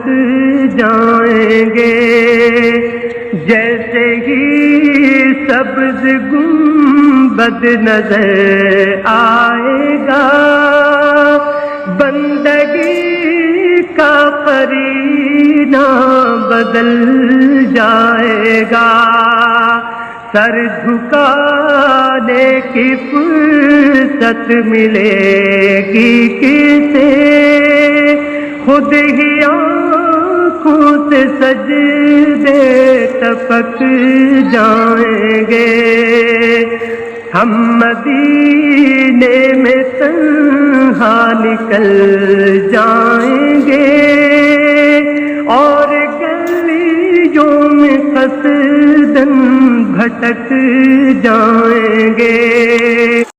بھٹک جائیں گے۔ جیسے ہی سبز گنبد نظر آئے گا، بندگی کا قرینہ بدل جائے گا۔ سر جھکانے کی فرصت ملے گی کسے، خود ہی آنکھوں سے سجدے ٹپک جائیں گے۔ ہم مدینے میں تنہا نکل جائیں گے، اور گلیوں میں قصداً بھٹک جائیں گے۔